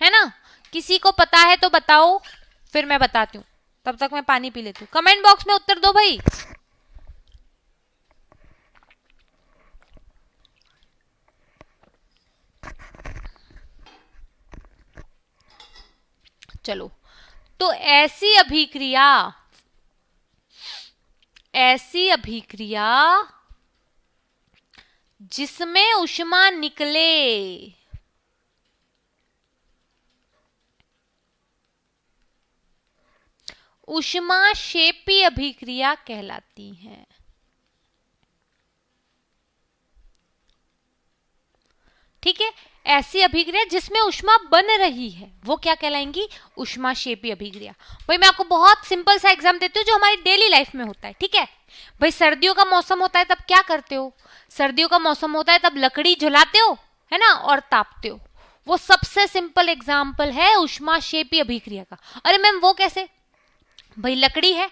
है ना। किसी को पता है तो बताओ, फिर मैं बताती हूँ। तब तक मैं पानी पी लेती हूँ। कमेंट बॉक्स में उत्तर दो भाई। चलो, तो ऐसी अभिक्रिया जिसमें ऊष्मा निकले, ऊष्माक्षेपी अभिक्रिया कहलाती है। ठीक है, ऐसी अभिक्रिया जिसमें ऊष्मा बन रही है वो क्या कहलाएंगी, ऊष्माक्षेपी अभिक्रिया। भाई मैं आपको बहुत सिंपल सा एग्जाम देती हूँ जो हमारी डेली लाइफ में होता है। ठीक है भाई, सर्दियों का मौसम होता है तब क्या करते हो, सर्दियों का मौसम होता है तब लकड़ी जलाते हो, है ना, और तापते हो। वो सबसे सिंपल एग्जाम्पल है ऊष्माक्षेपी अभिक्रिया का। अरे मैम वो कैसे, भाई लकड़ी है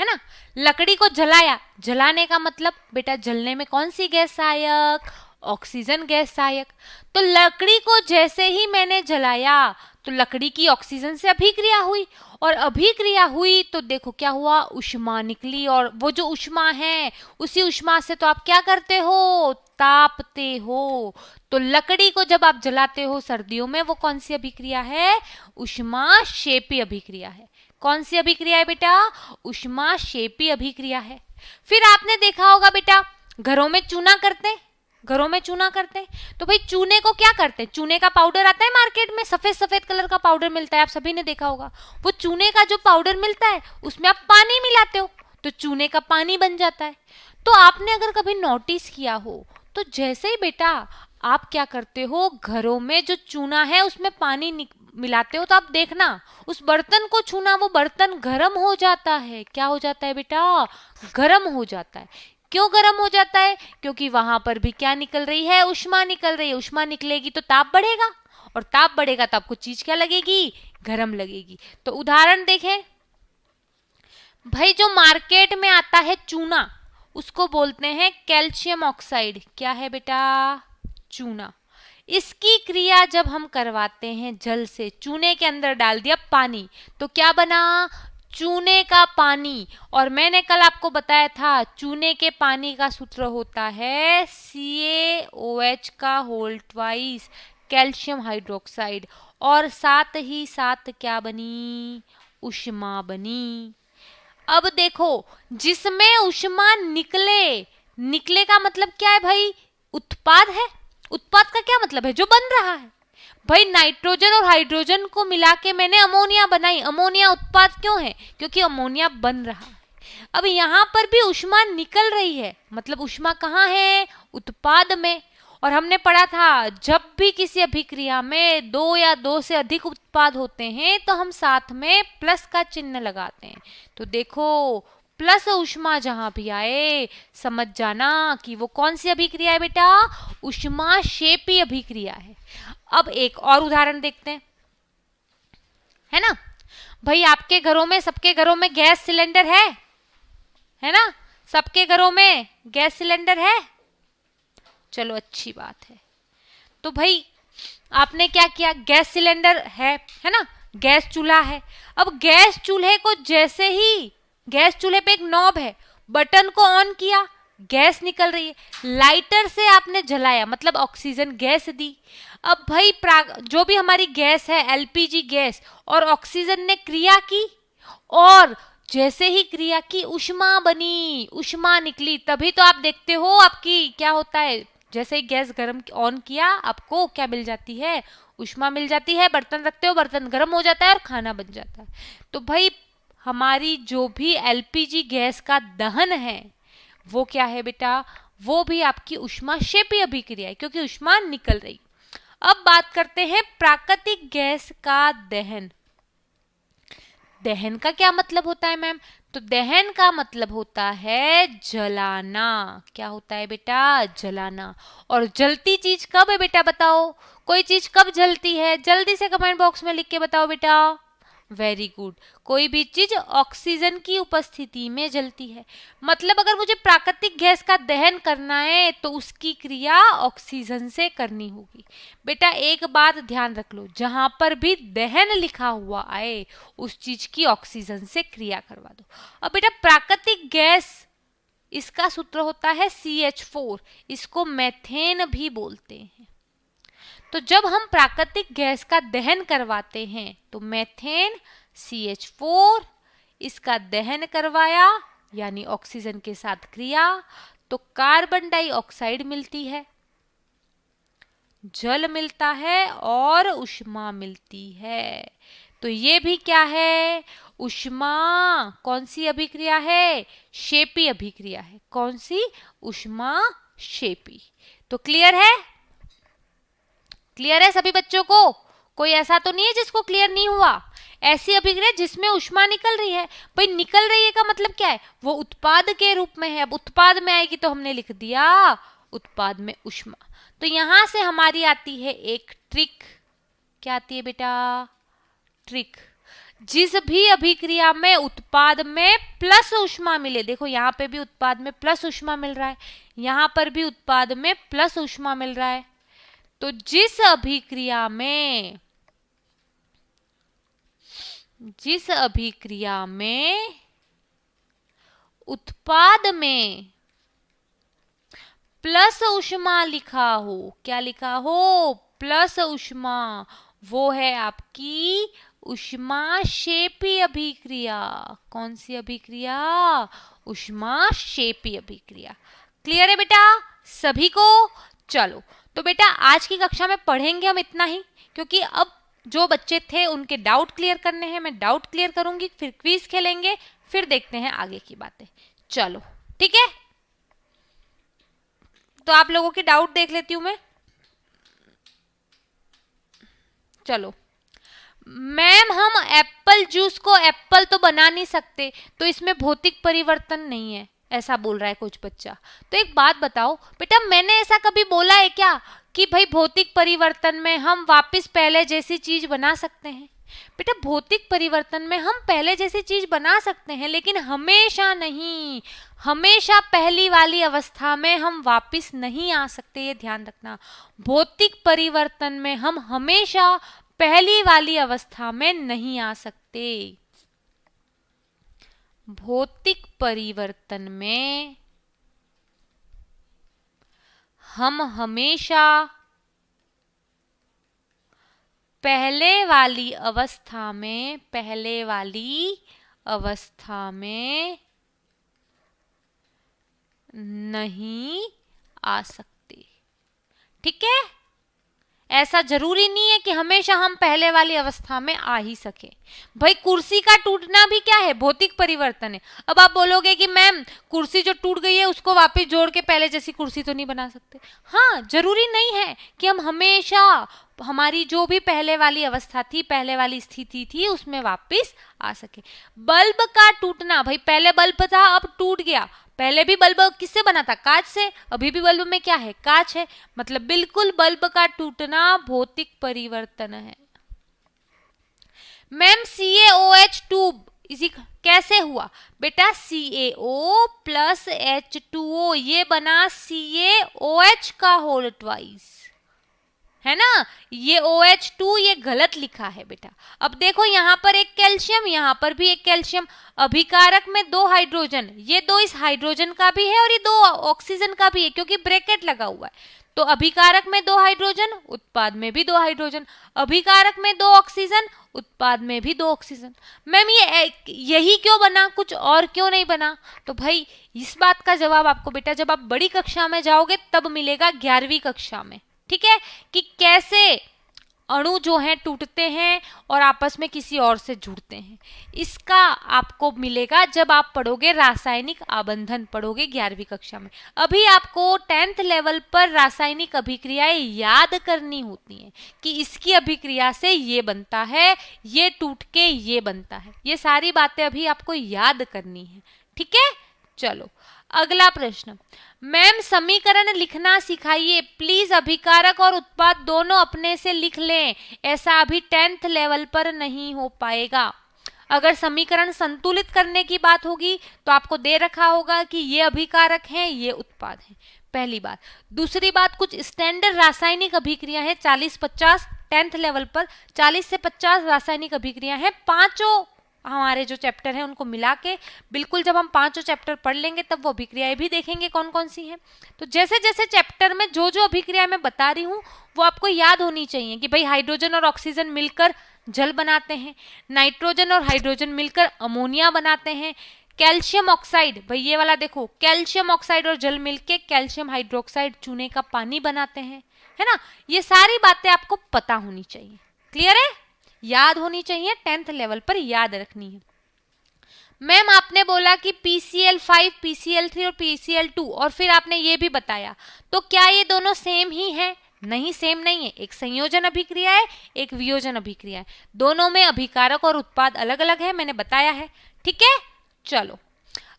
ना, लकड़ी को जलाया, जलाने का मतलब बेटा जलने में कौन सी गैस सहायक, ऑक्सीजन गैस सहायक। तो लकड़ी को जैसे ही मैंने जलाया तो लकड़ी की ऑक्सीजन से अभिक्रिया हुई, और अभिक्रिया हुई तो देखो क्या हुआ, ऊष्मा निकली। और वो जो ऊष्मा है उसी ऊष्मा से तो आप क्या करते हो, तापते हो। तो लकड़ी को जब आप जलाते हो सर्दियों में, वो कौन सी अभिक्रिया है, ऊष्माक्षेपी अभिक्रिया है। कौन सी अभिक्रिया है बेटा, ऊष्माक्षेपी अभिक्रिया है। फिर आपने देखा होगा बेटा घरों में चूना करते हैं, घरों में चूना करते हैं, तो भाई चूने को क्या करते हैं, चूने का पाउडर आता है मार्केट में, सफेद सफेद कलर का पाउडर मिलता है, आप सभी ने देखा होगा। वो चूने का जो पाउडर मिलता है उसमें आप पानी मिलाते हो तो चूने का पानी बन जाता है। तो आपने अगर कभी नोटिस किया हो तो जैसे ही बेटा आप क्या करते हो, घरों में जो चूना है उसमें पानी मिलाते हो, तो आप देखना उस बर्तन को छूना, वो बर्तन गर्म हो जाता है। क्या हो जाता है बेटा, गर्म हो जाता है। क्यों गर्म हो जाता है, क्योंकि वहां पर भी क्या निकल रही है, ऊष्मा निकल रही है। ऊष्मा निकलेगी तो ताप बढ़ेगा, और ताप बढ़ेगा तो आपको चीज क्या लगेगी, गर्म लगेगी। तो उदाहरण देखें भाई, जो मार्केट में आता है चूना, उसको बोलते हैं कैल्शियम ऑक्साइड। क्या है बेटा, चूना। इसकी क्रिया जब हम करवाते हैं जल से, चूने के अंदर डाल दिया पानी, तो क्या बना, चूने का पानी। और मैंने कल आपको बताया था चूने के पानी का सूत्र होता है CaOH का होल ट्वाइस, कैल्शियम हाइड्रोक्साइड। और साथ ही साथ क्या बनी, ऊष्मा बनी। अब देखो, जिसमें ऊष्मा निकले, निकले का मतलब क्या है भाई, उत्पाद है। उत्पाद का क्या मतलब है, जो बन रहा है। भाई नाइट्रोजन और हाइड्रोजन को मिला के मैंने अमोनिया बनाई। अमोनिया उत्पाद क्यों है, क्योंकि अमोनिया बन रहा है। अब यहां पर भी ऊष्मा निकल रही है, मतलब ऊष्मा कहाँ है, उत्पाद में। और हमने पढ़ा था जब भी किसी अभिक्रिया में दो या दो से अधिक उत्पाद होते हैं तो हम साथ में प्लस का चिन्ह लगाते हैं। तो देखो प्लस ऊष्मा जहां भी आए समझ जाना कि वो कौन सी अभिक्रिया है बेटा, ऊष्माक्षेपी अभिक्रिया है। अब एक और उदाहरण देखते हैं, है ना भाई। आपके घरों में, सबके घरों में गैस सिलेंडर है ना, सबके घरों में गैस सिलेंडर है। चलो अच्छी बात है। तो भाई आपने क्या किया, गैस सिलेंडर है ना, गैस चूल्हा है। अब गैस चूल्हे को जैसे ही, गैस चूल्हे पे एक नॉब है, बटन को ऑन किया, गैस निकल रही है। लाइटर से आपने जलाया, मतलब ऑक्सीजन गैस दी। अब भाई जो भी हमारी गैस है, LPG गैस, और ऑक्सीजन ने क्रिया की, और जैसे ही क्रिया की ऊष्मा बनी, ऊष्मा निकली। तभी तो आप देखते हो आपकी क्या होता है, जैसे ही गैस गर्म ऑन किया आपको क्या मिल जाती है, ऊष्मा मिल जाती है। बर्तन रखते हो, बर्तन गर्म हो जाता है और खाना बन जाता है। तो भाई हमारी जो भी LPG गैस का दहन है वो क्या है बेटा, वो भी आपकी ऊष्माक्षेपी अभिक्रिया है, क्योंकि ऊष्मा निकल रही। अब बात करते हैं प्राकृतिक गैस का दहन। दहन का क्या मतलब होता है मैम, तो दहन का मतलब होता है जलाना। क्या होता है बेटा, जलाना। और जलती चीज कब है बेटा, बताओ कोई चीज कब जलती है, जल्दी से कमेंट बॉक्स में लिख के बताओ बेटा। वेरी गुड, कोई भी चीज ऑक्सीजन की उपस्थिति में जलती है। मतलब अगर मुझे प्राकृतिक गैस का दहन करना है तो उसकी क्रिया ऑक्सीजन से करनी होगी। बेटा एक बात ध्यान रख लो, जहां पर भी दहन लिखा हुआ आए उस चीज की ऑक्सीजन से क्रिया करवा दो। अब बेटा प्राकृतिक गैस, इसका सूत्र होता है CH4, इसको मेथेन भी बोलते हैं। तो जब हम प्राकृतिक गैस का दहन करवाते हैं तो मेथेन CH4, इसका दहन करवाया यानी ऑक्सीजन के साथ क्रिया, तो कार्बन डाइऑक्साइड मिलती है, जल मिलता है और ऊष्मा मिलती है। तो ये भी क्या है, ऊष्मा। कौन सी अभिक्रिया है, क्षेपी अभिक्रिया है। कौन सी, ऊष्माक्षेपी। तो क्लियर है, क्लियर है सभी बच्चों को, कोई ऐसा तो नहीं है जिसको क्लियर नहीं हुआ। ऐसी अभिक्रिया जिसमें ऊष्मा निकल रही है। भाई निकल रही है का मतलब क्या है, वो उत्पाद के रूप में है। अब उत्पाद में आएगी तो हमने लिख दिया उत्पाद में ऊष्मा। तो यहां से हमारी आती है एक ट्रिक। क्या आती है बेटा, ट्रिक। जिस भी अभिक्रिया में उत्पाद में प्लस ऊष्मा मिले, देखो यहां पे भी उत्पाद में प्लस ऊष्मा मिल रहा है, यहां पर भी उत्पाद में प्लस ऊष्मा मिल रहा है। तो जिस अभिक्रिया में उत्पाद में प्लस ऊष्मा लिखा हो, क्या लिखा हो, प्लस ऊष्मा, वो है आपकी ऊष्माक्षेपी अभिक्रिया। कौन सी अभिक्रिया, ऊष्माक्षेपी अभिक्रिया। क्लियर है बेटा सभी को। चलो तो बेटा आज की कक्षा में पढ़ेंगे हम इतना ही, क्योंकि अब जो बच्चे थे उनके डाउट क्लियर करने हैं, मैं डाउट क्लियर करूंगी, फिर क्विज खेलेंगे, फिर देखते हैं आगे की बातें। चलो ठीक है, तो आप लोगों की डाउट देख लेती हूं मैं। चलो मैम हम एप्पल जूस को एप्पल तो बना नहीं सकते, तो इसमें भौतिक परिवर्तन नहीं है, ऐसा बोल रहा है कुछ बच्चा। तो एक बात बताओ बेटा, मैंने ऐसा कभी बोला है क्या कि भाई भौतिक परिवर्तन में हम वापस पहले जैसी चीज बना सकते हैं? बेटा भौतिक परिवर्तन में हम पहले जैसी चीज बना सकते हैं, लेकिन हमेशा नहीं, हमेशा पहली वाली अवस्था में हम वापस नहीं आ सकते, ये ध्यान रखना। भौतिक परिवर्तन में हम हमेशा पहली वाली अवस्था में नहीं आ सकते। भौतिक परिवर्तन में हम हमेशा पहले वाली अवस्था में नहीं आ सकते। ठीक है, ऐसा जरूरी नहीं है कि हमेशा हम पहले वाली अवस्था में आ ही सके। भाई कुर्सी का टूटना भी क्या है? भौतिक परिवर्तन है। अब आप बोलोगे कि मैम कुर्सी जो टूट गई है उसको वापस जोड़ के पहले जैसी कुर्सी तो नहीं बना सकते। हाँ, जरूरी नहीं है कि हम हमेशा हमारी जो भी पहले वाली अवस्था थी, पहले वाली स्थिति थी, उसमें वापस आ सके। बल्ब का टूटना, भाई पहले बल्ब था अब टूट गया, पहले भी बल्ब किससे बना था? कांच से, अभी भी बल्ब में क्या है? कांच है, मतलब बिल्कुल बल्ब का टूटना भौतिक परिवर्तन है। मैम CaOH2 इसी कैसे हुआ? बेटा CaO प्लस H2O ये बना CaOH का होल ट्वाइस, है ना? ये OH2 ये गलत लिखा है बेटा। अब देखो यहाँ पर एक कैल्शियम, यहाँ पर भी एक कैल्शियम, अभिकारक में 2 हाइड्रोजन, ये 2 इस हाइड्रोजन का भी है और ये 2 ऑक्सीजन का भी है, क्योंकि ब्रैकेट लगा हुआ है। तो अभिकारक में 2 हाइड्रोजन, उत्पाद में भी 2 हाइड्रोजन, अभिकारक में 2 ऑक्सीजन, उत्पाद में भी 2 ऑक्सीजन। मैम ये यही क्यों बना, कुछ और क्यों नहीं बना? तो भाई इस बात का जवाब आपको बेटा जब आप बड़ी कक्षा में जाओगे तब मिलेगा, 11वीं कक्षा में। ठीक है, कि कैसे अणु जो हैं टूटते हैं और आपस में किसी और से जुड़ते हैं, इसका आपको मिलेगा जब आप पढ़ोगे रासायनिक आबंधन, पढ़ोगे 11वीं कक्षा में। अभी आपको 10th लेवल पर रासायनिक अभिक्रियाएं याद करनी होती हैं कि इसकी अभिक्रिया से ये बनता है, ये टूट के ये बनता है, ये सारी बातें अभी आपको याद करनी है। ठीक है, चलो अगला प्रश्न। मैम समीकरण लिखना सिखाइए प्लीज, अभिकारक और उत्पाद दोनों अपने से लिख लें, ऐसा अभी 10th लेवल पर नहीं हो पाएगा। अगर समीकरण संतुलित करने की बात होगी तो आपको दे रखा होगा कि ये अभिकारक हैं, ये उत्पाद हैं, पहली बात। दूसरी बात, कुछ स्टैंडर्ड रासायनिक अभिक्रिया है 40-50 10th लेवल पर 40 से 50 रासायनिक अभिक्रिया है, पांचों हमारे जो चैप्टर हैं उनको मिला के बिल्कुल जब हम पांचों चैप्टर पढ़ लेंगे तब वो अभिक्रियाएं भी देखेंगे कौन कौन सी हैं। तो जैसे जैसे चैप्टर में जो जो अभिक्रिया मैं बता रही हूँ वो आपको याद होनी चाहिए कि भाई हाइड्रोजन और ऑक्सीजन मिलकर जल बनाते हैं, नाइट्रोजन और हाइड्रोजन मिलकर अमोनिया बनाते हैं, कैल्शियम ऑक्साइड, भाई ये वाला देखो, कैल्शियम ऑक्साइड और जल मिलके कैल्शियम हाइड्रोक्साइड चूने का पानी बनाते हैं, है ना? ये सारी बातें आपको पता होनी चाहिए। क्लियर है? याद होनी चाहिए, 10th लेवल पर याद रखनी है। मैम आपने बोला कि PCl5, PCl3 और PCl2 और फिर आपने ये भी बताया, तो क्या ये दोनों सेम ही हैं? नहीं, सेम नहीं है, एक संयोजन अभिक्रिया है, एक वियोजन अभिक्रिया है, दोनों में अभिकारक और उत्पाद अलग अलग है, मैंने बताया है। ठीक है, चलो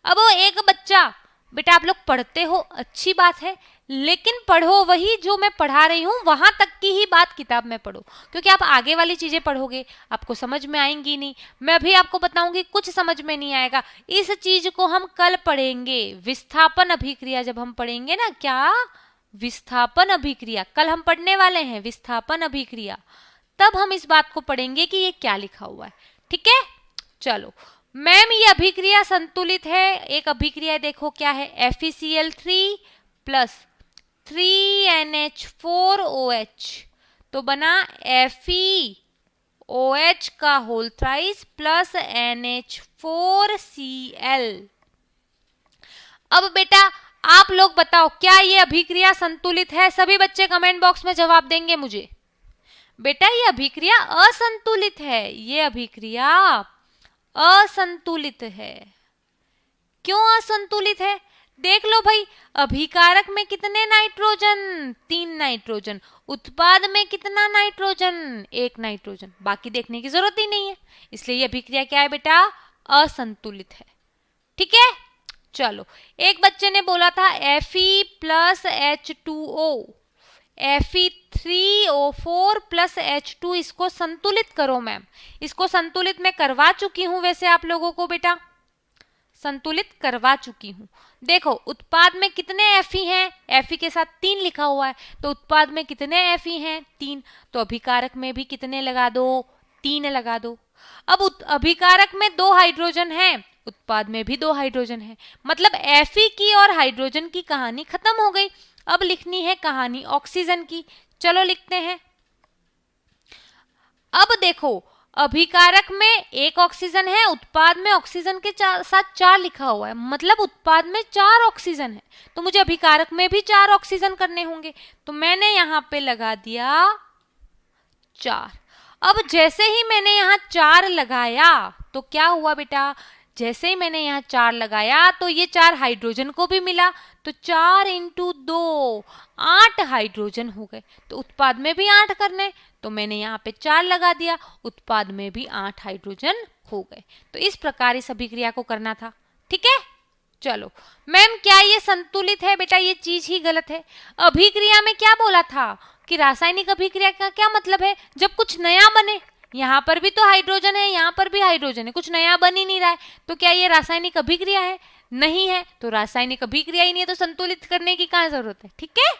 अब वो एक बच्चा, बेटा आप लोग पढ़ते हो अच्छी बात है, लेकिन पढ़ो वही जो मैं पढ़ा रही हूँ वहां तक की ही बात किताब में पढ़ो, क्योंकि आप आगे वाली चीजें पढ़ोगे आपको समझ में आएंगी नहीं। मैं अभी आपको बताऊंगी, कुछ समझ में नहीं आएगा, इस चीज को हम कल पढ़ेंगे, विस्थापन अभिक्रिया जब हम पढ़ेंगे ना, क्या विस्थापन अभिक्रिया कल हम पढ़ने वाले हैं, विस्थापन अभिक्रिया, तब हम इस बात को पढ़ेंगे कि ये क्या लिखा हुआ है। ठीक है, चलो मैम ये अभिक्रिया संतुलित है, एक अभिक्रिया देखो क्या है, FeCl3 प्लस 3NH4OH, तो बना FeOH का होल थ्राइस प्लस NH4Cl। अब बेटा आप लोग बताओ क्या ये अभिक्रिया संतुलित है? सभी बच्चे कमेंट बॉक्स में जवाब देंगे मुझे। बेटा ये अभिक्रिया असंतुलित है, ये अभिक्रिया असंतुलित है। क्यों असंतुलित है? देख लो भाई, अभिकारक में कितने नाइट्रोजन, 3 नाइट्रोजन, उत्पाद में कितना नाइट्रोजन, 1 नाइट्रोजन, बाकी देखने की जरूरत ही नहीं है, इसलिए ये अभिक्रिया क्या है बेटा, असंतुलित है। ठीक है, चलो एक बच्चे ने बोला था Fe plus H2O, Fe3O4 plus H2, इसको संतुलित करो मैम। इसको संतुलित मैं करवा चुकी हूं वैसे आप लोगों को बेटा, संतुलित करवा चुकी हूं। देखो उत्पाद में कितने Fe हैं, Fe के साथ 3 लिखा हुआ है, तो उत्पाद में कितने Fe हैं, 3, तो अभिकारक में भी कितने लगा दो, 3 लगा दो। अब अभिकारक में 2 हाइड्रोजन हैं, उत्पाद में भी 2 हाइड्रोजन है, मतलब Fe की और हाइड्रोजन की कहानी खत्म हो गई। अब लिखनी है कहानी ऑक्सीजन की, चलो लिखते हैं। अब देखो अभिकारक में 1 ऑक्सीजन है, उत्पाद में ऑक्सीजन के साथ 4 लिखा हुआ है, मतलब उत्पाद में 4 ऑक्सीजन है, तो मुझे अभिकारक में भी 4 ऑक्सीजन करने होंगे, तो मैंने यहां पे लगा दिया 4। अब जैसे ही मैंने यहाँ 4 लगाया तो क्या हुआ बेटा, जैसे ही मैंने यहाँ 4 लगाया तो ये 4 हाइड्रोजन को भी मिला, तो 4 इंटू 2 8 हाइड्रोजन हो गए, तो उत्पाद में भी 8 करने, तो मैंने यहाँ पे 4 लगा दिया, उत्पाद में भी 8 हाइड्रोजन हो गए। तो इस प्रकार इस अभिक्रिया को करना था। ठीक है, चलो मैम क्या ये संतुलित है बेटा, ये चीज ही गलत है। अभिक्रिया में क्या बोला था कि रासायनिक अभिक्रिया का क्या मतलब है, जब कुछ नया बने, यहाँ पर भी तो हाइड्रोजन है, यहाँ पर भी हाइड्रोजन है, कुछ नया बन ही नहीं रहा है, तो क्या ये रासायनिक अभिक्रिया है, नहीं है, तो रासायनिक अभिक्रिया ही नहीं है, तो संतुलित करने की कहाँ जरूरत है। ठीक है,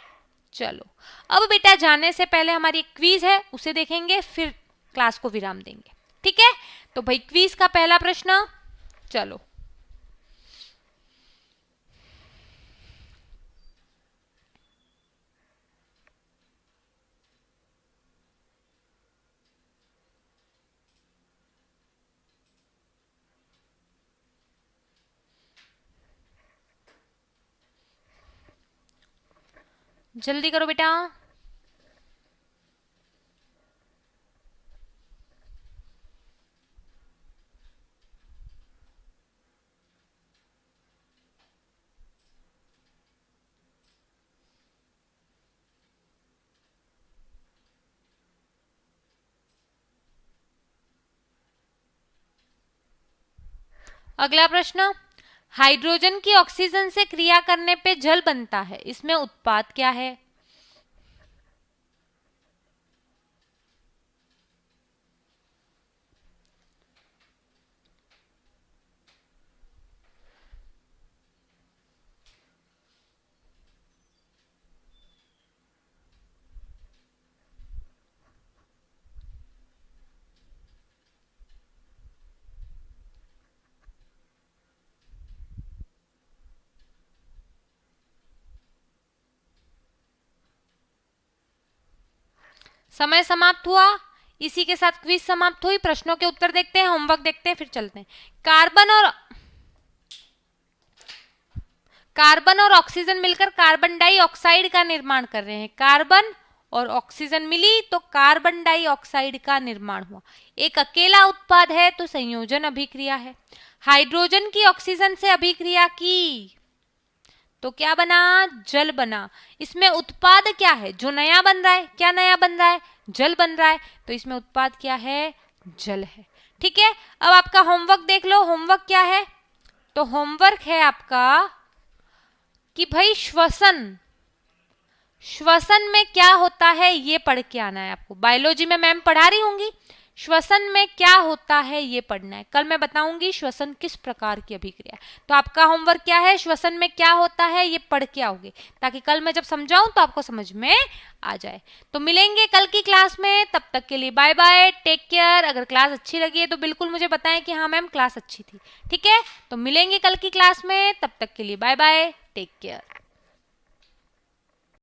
चलो अब बेटा जाने से पहले हमारी एक क्विज है, उसे देखेंगे फिर क्लास को विराम देंगे। ठीक है, तो भाई क्विज का पहला प्रश्न, चलो जल्दी करो बेटा। अगला प्रश्न, हाइड्रोजन की ऑक्सीजन से क्रिया करने पे जल बनता है, इसमें उत्पाद क्या है। समय समाप्त हुआ, इसी के साथ क्विज समाप्त हुई। प्रश्नों के उत्तर देखते हैं, होमवर्क देखते हैं, फिर चलते हैं। कार्बन और ऑक्सीजन मिलकर कार्बन डाइऑक्साइड का निर्माण कर रहे हैं। कार्बन और ऑक्सीजन मिली तो कार्बन डाइऑक्साइड का निर्माण हुआ। एक अकेला उत्पाद है तो संयोजन अभिक्रिया है। हाइड्रोजन की ऑक्सीजन से अभिक्रिया की तो क्या बना, जल बना। इसमें उत्पाद क्या है, जो नया बन रहा है, क्या नया बन रहा है, जल बन रहा है, तो इसमें उत्पाद क्या है, जल है। ठीक है, अब आपका होमवर्क देख लो। होमवर्क क्या है, तो होमवर्क है आपका कि भाई श्वसन में क्या होता है ये पढ़ के आना है आपको। बायोलॉजी में मैम पढ़ा रही होंगी, श्वसन में क्या होता है ये पढ़ना है। कल मैं बताऊंगी श्वसन किस प्रकार की अभिक्रिया। तो आपका होमवर्क क्या है, श्वसन में क्या होता है ये पढ़ के आओगे, ताकि कल मैं जब समझाऊं तो आपको समझ में आ जाए। तो मिलेंगे कल की क्लास में, तब तक के लिए बाय बाय, टेक केयर। अगर क्लास अच्छी लगी है तो बिल्कुल मुझे बताएं कि हाँ मैम क्लास अच्छी थी। ठीक है, तो मिलेंगे कल की क्लास में, तब तक के लिए बाय बाय, टेक केयर।